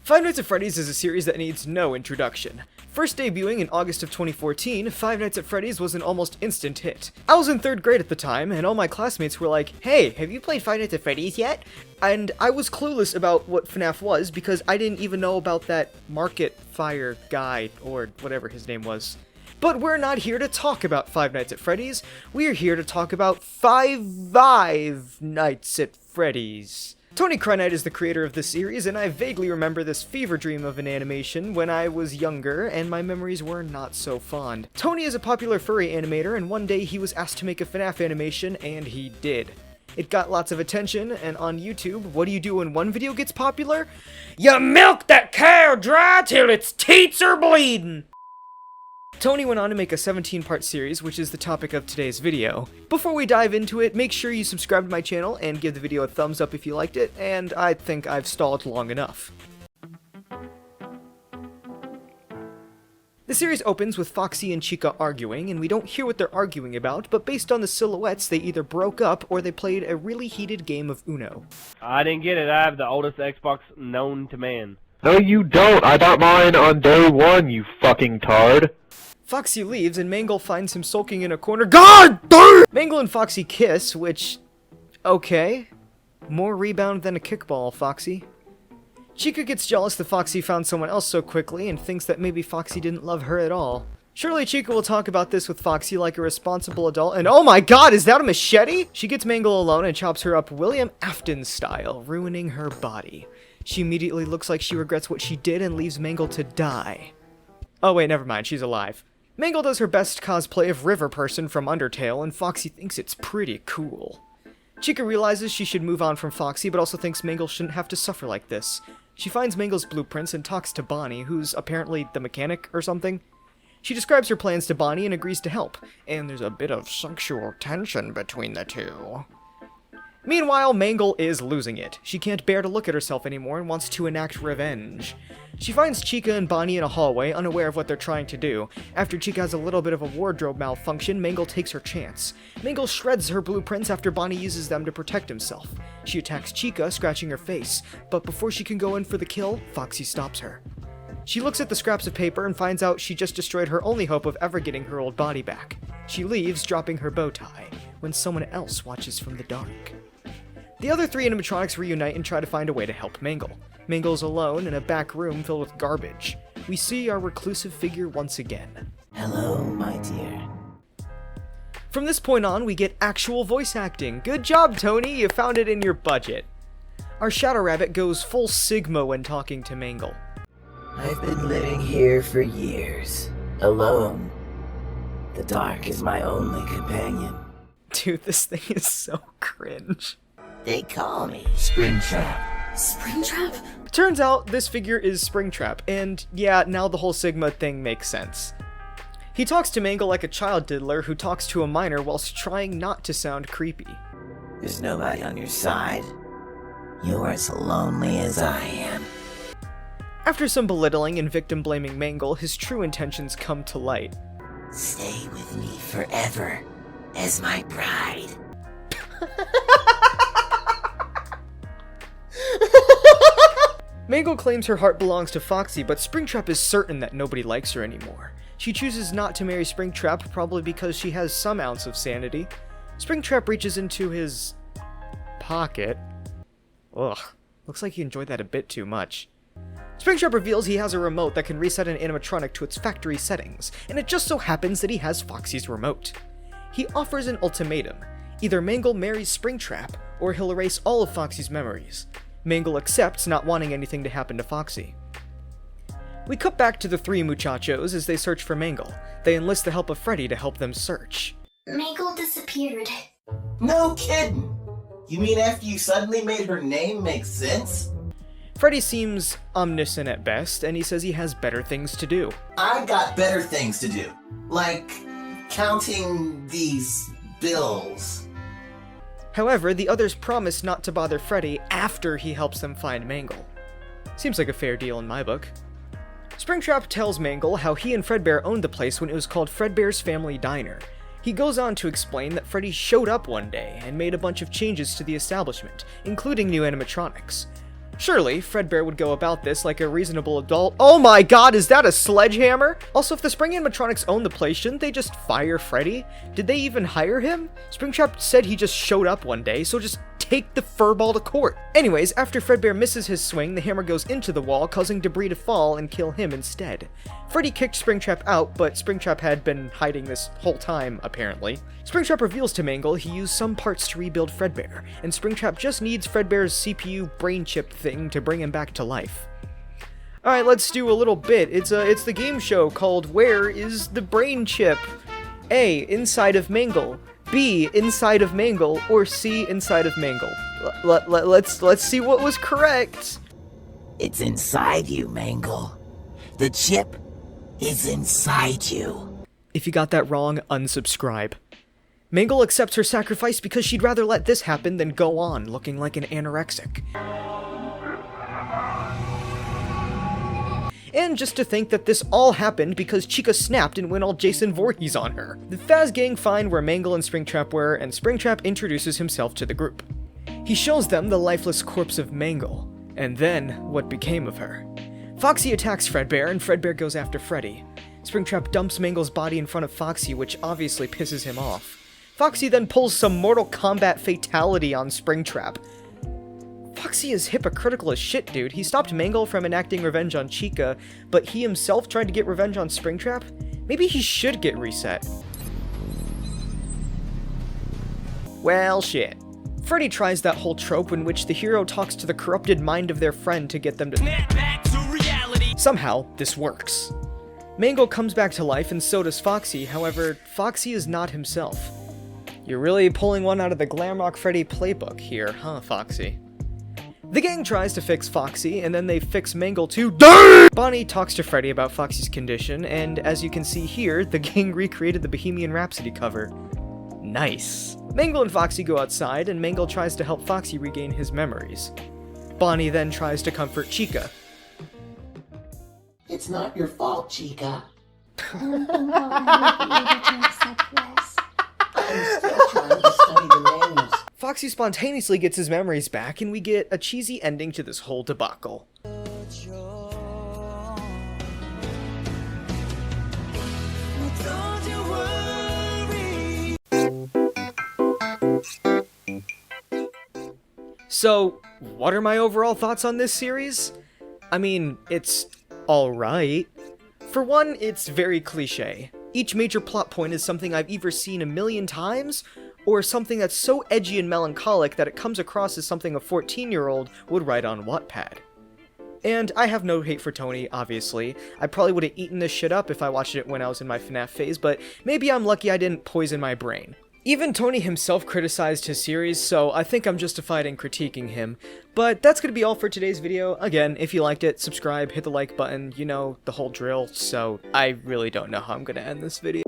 Five Nights at Freddy's is a series that needs no introduction. First debuting in August of 2014, Five Nights at Freddy's was an almost instant hit. I was in 3rd grade at the time, and all my classmates were like, "Hey, have you played Five Nights at Freddy's yet?" And I was clueless about what FNaF was because I didn't even know about that Market Fire guy, or whatever his name was. But we're not here to talk about Five Nights at Freddy's, we're here to talk about Five Nights at Freddy's. Tony Crynight is the creator of this series, and I vaguely remember this fever dream of an animation when I was younger, and my memories were not so fond. Tony is a popular furry animator, and one day he was asked to make a FNaF animation, and he did. It got lots of attention, and on YouTube, what do you do when one video gets popular? You milk that cow dry till its teats are bleeding! Tony went on to make a 17-part series, which is the topic of today's video. Before we dive into it, make sure you subscribe to my channel and give the video a thumbs up if you liked it, and I think I've stalled long enough. The series opens with Foxy and Chica arguing, and we don't hear what they're arguing about, but based on the silhouettes, they either broke up or they played a really heated game of Uno. I didn't get it. I have the oldest Xbox known to man. No, you don't. I got mine on day one, you fucking tard. Foxy leaves, and Mangle finds him sulking in a corner. God damn! Mangle and Foxy kiss, which... okay. More rebound than a kickball, Foxy. Chica gets jealous that Foxy found someone else so quickly, and thinks that maybe Foxy didn't love her at all. Surely Chica will talk about this with Foxy like a responsible adult, and oh my god, is that a machete? She gets Mangle alone and chops her up William Afton style, ruining her body. She immediately looks like she regrets what she did and leaves Mangle to die. Oh wait, never mind, she's alive. Mangle does her best cosplay of River Person from Undertale, and Foxy thinks it's pretty cool. Chica realizes she should move on from Foxy, but also thinks Mangle shouldn't have to suffer like this. She finds Mangle's blueprints and talks to Bonnie, who's apparently the mechanic or something. She describes her plans to Bonnie and agrees to help, and there's a bit of sexual tension between the two. Meanwhile, Mangle is losing it. She can't bear to look at herself anymore and wants to enact revenge. She finds Chica and Bonnie in a hallway, unaware of what they're trying to do. After Chica has a little bit of a wardrobe malfunction, Mangle takes her chance. Mangle shreds her blueprints after Bonnie uses them to protect himself. She attacks Chica, scratching her face, but before she can go in for the kill, Foxy stops her. She looks at the scraps of paper and finds out she just destroyed her only hope of ever getting her old body back. She leaves, dropping her bow tie, when someone else watches from the dark. The other 3 animatronics reunite and try to find a way to help Mangle. Mangle's alone in a back room filled with garbage. We see our reclusive figure once again. Hello, my dear. From this point on, we get actual voice acting. Good job, Tony, you found it in your budget. Our Shadow Rabbit goes full Sigma when talking to Mangle. I've been living here for years, alone. The dark is my only companion. Dude, this thing is so cringe. They call me Springtrap. Springtrap? Turns out this figure is Springtrap, and yeah, now the whole Sigma thing makes sense. He talks to Mangle like a child diddler who talks to a minor whilst trying not to sound creepy. There's nobody on your side. You're as lonely as I am. After some belittling and victim-blaming Mangle, his true intentions come to light. Stay with me forever as my bride. Mangle claims her heart belongs to Foxy, but Springtrap is certain that nobody likes her anymore. She chooses not to marry Springtrap, probably because she has some ounce of sanity. Springtrap reaches into his... pocket. Ugh, looks like he enjoyed that a bit too much. Springtrap reveals he has a remote that can reset an animatronic to its factory settings, and it just so happens that he has Foxy's remote. He offers an ultimatum. Either Mangle marries Springtrap, or he'll erase all of Foxy's memories. Mangle accepts, not wanting anything to happen to Foxy. We cut back to the 3 muchachos as they search for Mangle. They enlist the help of Freddy to help them search. Mangle disappeared. No kidding! You mean after you suddenly made her name make sense? Freddy seems omniscient at best, and he says he has better things to do. I got better things to do. Like counting these bills. However, the others promise not to bother Freddy after he helps them find Mangle. Seems like a fair deal in my book. Springtrap tells Mangle how he and Fredbear owned the place when it was called Fredbear's Family Diner. He goes on to explain that Freddy showed up one day and made a bunch of changes to the establishment, including new animatronics. Surely, Fredbear would go about this like a reasonable adult. Oh my god, is that a sledgehammer? Also, if the Spring animatronics own the place, shouldn't they just fire Freddy? Did they even hire him? Springtrap said he just showed up one day, so just take the furball to court. Anyways, after Fredbear misses his swing, the hammer goes into the wall, causing debris to fall and kill him instead. Freddy kicked Springtrap out, but Springtrap had been hiding this whole time, apparently. Springtrap reveals to Mangle he used some parts to rebuild Fredbear, and Springtrap just needs Fredbear's CPU brain chip thing to bring him back to life. Alright, let's do a little bit. It's the game show called Where is the Brain Chip? A, inside of Mangle. B, inside of Mangle. Or C, inside of Mangle. Let's see what was correct. It's inside you, Mangle. The chip is inside you. If you got that wrong, unsubscribe. Mangle accepts her sacrifice because she'd rather let this happen than go on looking like an anorexic. And just to think that this all happened because Chica snapped and went all Jason Voorhees on her. The Faz gang find where Mangle and Springtrap were, and Springtrap introduces himself to the group. He shows them the lifeless corpse of Mangle, and then what became of her. Foxy attacks Fredbear, and Fredbear goes after Freddy. Springtrap dumps Mangle's body in front of Foxy, which obviously pisses him off. Foxy then pulls some Mortal Kombat fatality on Springtrap. Foxy is hypocritical as shit, dude. He stopped Mangle from enacting revenge on Chica, but he himself tried to get revenge on Springtrap? Maybe he should get reset. Well, shit. Freddy tries that whole trope in which the hero talks to the corrupted mind of their friend to get them to snap back to reality. Somehow, this works. Mangle comes back to life, and so does Foxy. However, Foxy is not himself. You're really pulling one out of the Glamrock Freddy playbook here, huh, Foxy? The gang tries to fix Foxy, and then they fix Mangle too. Bonnie talks to Freddy about Foxy's condition, and as you can see here, the gang recreated the Bohemian Rhapsody cover. Nice. Mangle and Foxy go outside, and Mangle tries to help Foxy regain his memories. Bonnie then tries to comfort Chica. It's not your fault, Chica. I don't think I'll ever be able to accept this. I'm still trying to study the names. Foxy spontaneously gets his memories back, and we get a cheesy ending to this whole debacle. So, what are my overall thoughts on this series? I mean, it's alright. For one, it's very cliche. Each major plot point is something I've either seen a million times, or something that's so edgy and melancholic that it comes across as something a 14-year-old would write on Wattpad. And I have no hate for Tony, obviously. I probably would have eaten this shit up if I watched it when I was in my FNaF phase, but maybe I'm lucky I didn't poison my brain. Even Tony himself criticized his series, so I think I'm justified in critiquing him. But that's gonna be all for today's video. Again, if you liked it, subscribe, hit the like button, you know, the whole drill, so I really don't know how I'm gonna end this video.